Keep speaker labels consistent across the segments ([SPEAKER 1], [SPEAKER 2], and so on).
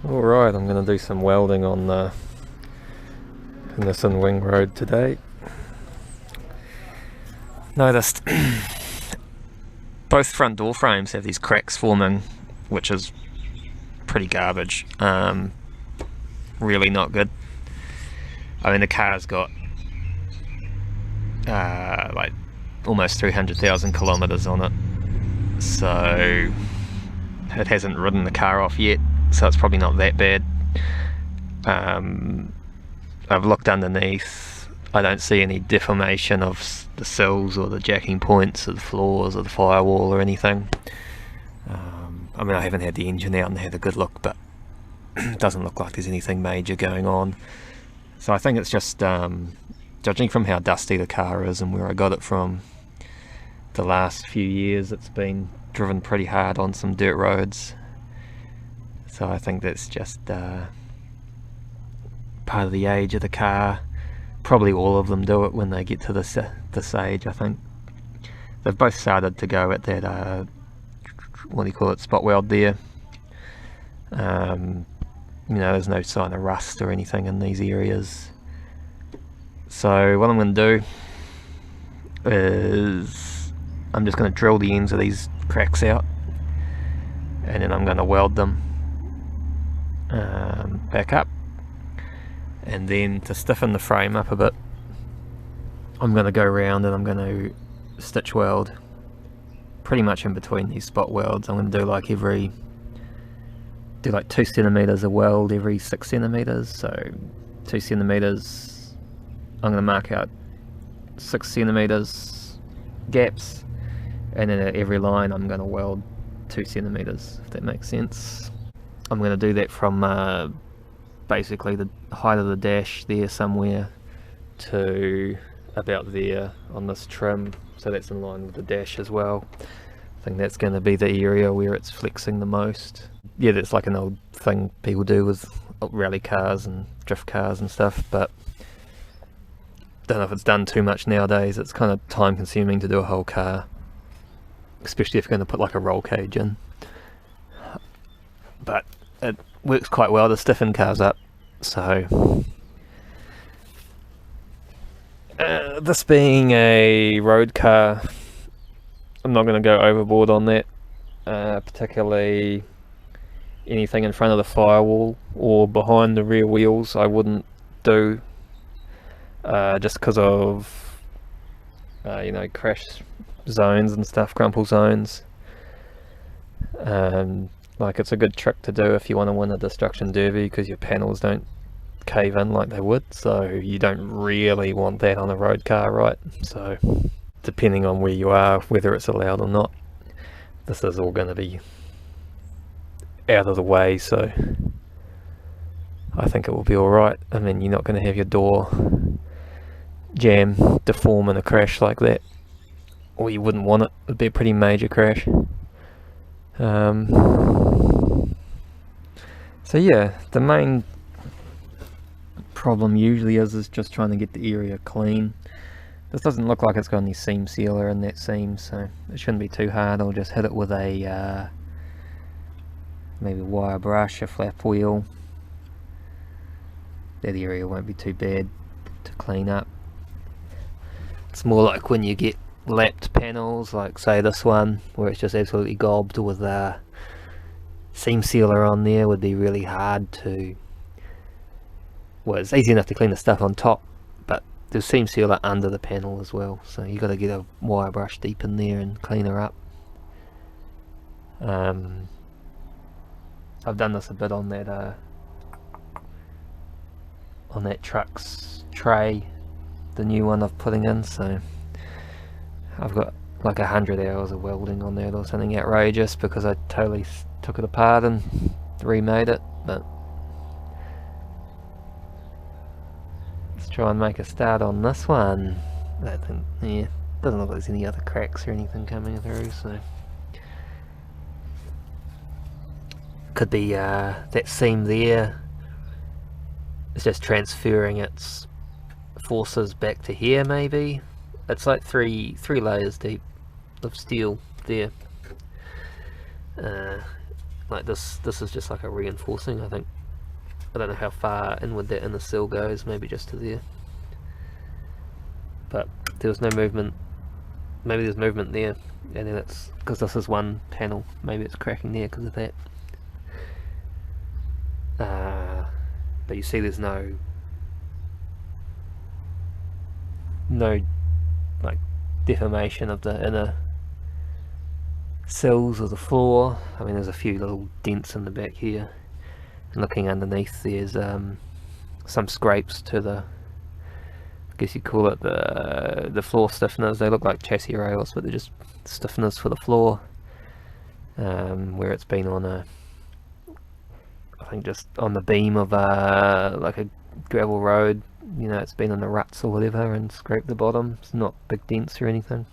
[SPEAKER 1] Alright, I'm going to do some welding on the this in Wingroad today. Noticed both front door frames have these cracks forming, which is pretty garbage. Really not good. I mean, the car's got like almost 300,000 kilometers on it, so it hasn't ridden the car off yet, so it's probably not that bad. I've looked underneath. I don't see any deformation of the sills or the jacking points or the floors or the firewall or anything. I mean, I haven't had the engine out and had a good look, but it doesn't look like there's anything major going on. So I think it's just, judging from how dusty the car is and where I got it from, the last few years it's been driven pretty hard on some dirt roads. So I think that's just part of the age of the car. Probably all of them do it when they get to this age, I think. They've both started to go at that, what do you call it, spot weld there. You know, there's no sign of rust or anything in these areas. So what I'm going to do is I'm just going to drill the ends of these cracks out, and then I'm going to weld them back up. And then to stiffen the frame up a bit, I'm going to go around and I'm going to stitch weld pretty much in between these spot welds. I'm going to do like 2 centimeters of weld every 6 centimeters. So 2 centimeters, I'm going to mark out 6 centimeters gaps, and then at every line I'm going to weld 2 centimeters, if that makes sense. I'm going to do that from basically the height of the dash there somewhere to about there on this trim, so that's in line with the dash as well. I think that's going to be the area where it's flexing the most. Yeah, that's like an old thing people do with rally cars and drift cars and stuff, but don't know if it's done too much nowadays. It's kind of time consuming to do a whole car, especially if you're going to put like a roll cage in. But it works quite well to stiffen cars up. So this being a road car, I'm not going to go overboard on that, particularly anything in front of the firewall or behind the rear wheels I wouldn't do, just because of you know, crash zones and stuff, crumple zones. Like, it's a good trick to do if you want to win a destruction derby, because your panels don't cave in like they would, so you don't really want that on a road car, right? So depending on where you are, whether it's allowed or not, this is all going to be out of the way, so I think it will be alright. I mean, you're not going to have your door jam deform in a crash like that, or you wouldn't want it. It would be a pretty major crash. So yeah, the main problem usually is just trying to get the area clean. This doesn't look like it's got any seam sealer in that seam, so it shouldn't be too hard. I'll just hit it with a maybe wire brush, a flap wheel. That area won't be too bad to clean up. It's more like when you get lapped panels, like say this one, where it's just absolutely gobbed with seam sealer on there, would be really hard to, well, it's easy enough to clean the stuff on top, but there's seam sealer under the panel as well, so you got to get a wire brush deep in there and clean her up. I've done this a bit on that truck's tray, the new one I'm putting in, so I've got like 100 hours of welding on that or something outrageous, because I totally took it apart and remade it. But let's try and make a start on this one. That thing, yeah, doesn't look like there's any other cracks or anything coming through, so could be that seam there. It's just transferring its forces back to here, maybe. It's like three layers deep of steel there. like this is just like a reinforcing, I think. I don't know how far inward that inner sill goes, maybe just to there. But there was no movement. Maybe there's movement there, and then it's because this is one panel. Maybe it's cracking there because of that. But you see, there's no like deformation of the inner sills of the floor. I mean, there's a few little dents in the back here. And looking underneath, there's some scrapes to the, I guess you call it the floor stiffeners. They look like chassis rails, but they're just stiffeners for the floor, where it's been on a, I think just on the beam of like a gravel road. You know, it's been in the ruts or whatever and scraped the bottom. It's not big dents or anything.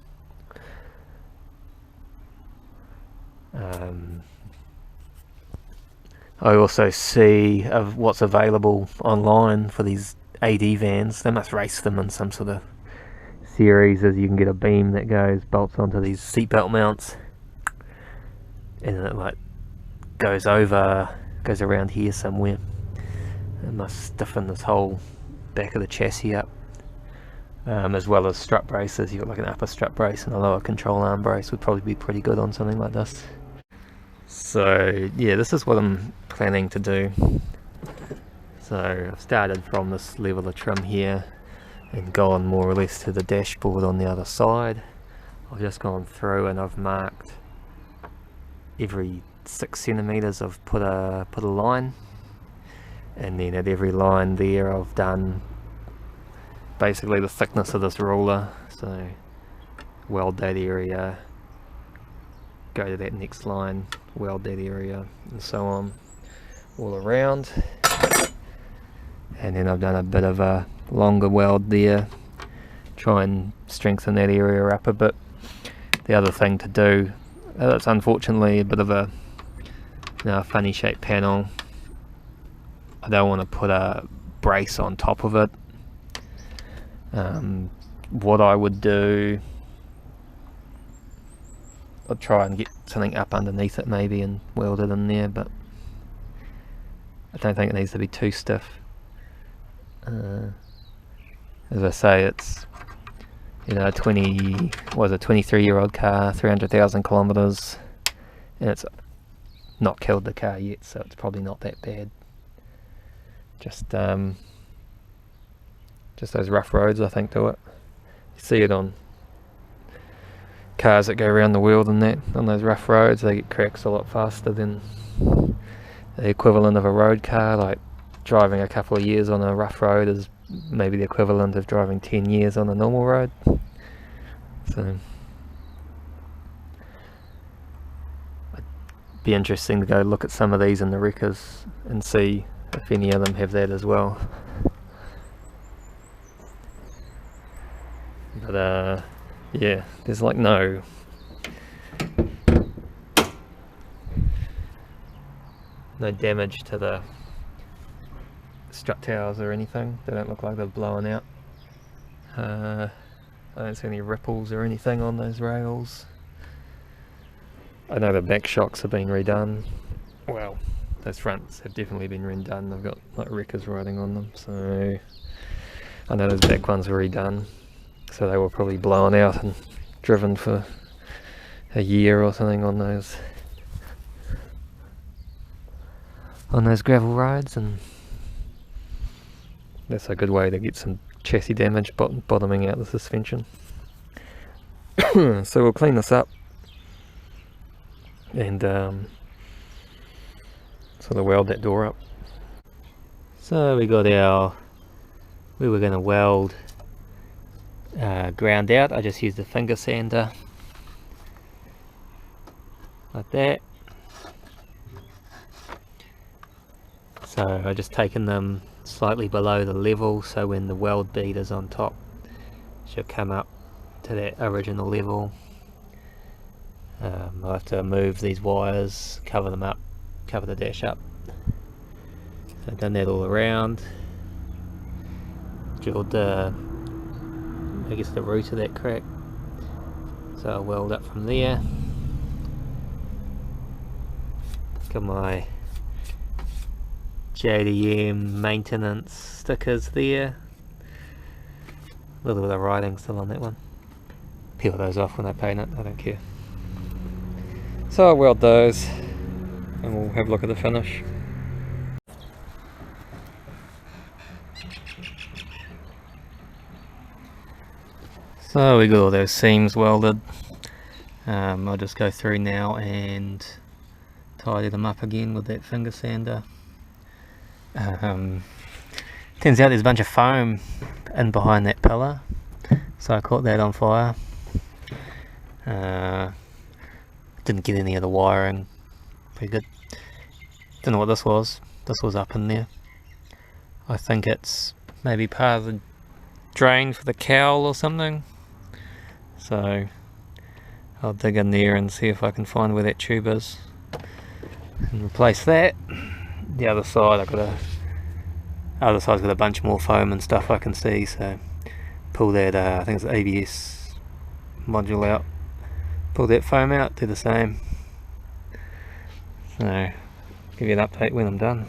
[SPEAKER 1] I also see of what's available online for these AD vans. They must race them in some sort of series, as you can get a beam that bolts onto these seatbelt mounts, and it like goes around here somewhere. It must stiffen this whole back of the chassis up, as well as strut braces. You've got like an upper strut brace and a lower control arm brace would probably be pretty good on something like this. So yeah, this is what I'm planning to do. So I've started from this level of trim here and gone more or less to the dashboard on the other side. I've just gone through and I've marked every 6 centimeters. I've put a line, and then at every line there I've done basically the thickness of this ruler. So weld that area, go to that next line, weld that area, and so on all around. And then I've done a bit of a longer weld there, try and strengthen that area up a bit. The other thing to do, it's unfortunately a bit of a funny shaped panel. I don't want to put a brace on top of it. What I would do, I'll try and get something up underneath it maybe and weld it in there, but I don't think it needs to be too stiff. As I say, it's, you know, a 23-year-old car, 300,000 kilometers, and it's not killed the car yet, so it's probably not that bad. Just those rough roads, I think, to it. You see it on cars that go around the world and that, on those rough roads, they get cracks a lot faster than the equivalent of a road car. Like driving a couple of years on a rough road is maybe the equivalent of driving 10 years on a normal road. So it'd be interesting to go look at some of these in the wreckers and see if any of them have that as well. But yeah, there's like no damage to the strut towers or anything. They don't look like they're blowing out. I don't see any ripples or anything on those rails. I know the back shocks have been redone. Well, those fronts have definitely been redone. They've got like wreckers riding on them, so I know those back ones were redone. So they were probably blown out and driven for a year or something on those gravel roads, and that's a good way to get some chassis damage bottoming out the suspension. So we'll clean this up and sort of weld that door up. So we got we were going to weld ground out. I just used a finger sander like that. So I just taken them slightly below the level, so when the weld bead is on top, it should come up to that original level. I'll have to move these wires, cover them up, cover the dash up. So I've done that all around. Drilled the root of that crack, so I'll weld up from there. Got my JDM maintenance stickers there. A little bit of writing still on that one. Peel those off when I paint it, I don't care. So I'll weld those and we'll have a look at the finish. So we got all those seams welded. I'll just go through now and tidy them up again with that finger sander. Turns out there's a bunch of foam in behind that pillar, so I caught that on fire. Didn't get any of the wiring. Pretty good. Don't know what this was. This was up in there. I think it's maybe part of the drain for the cowl or something. So I'll dig in there and see if I can find where that tube is and replace that. The other side, other side's got a bunch more foam and stuff I can see, so pull that, I think it's ABS module out, pull that foam out, do the same. So give you an update when I'm done.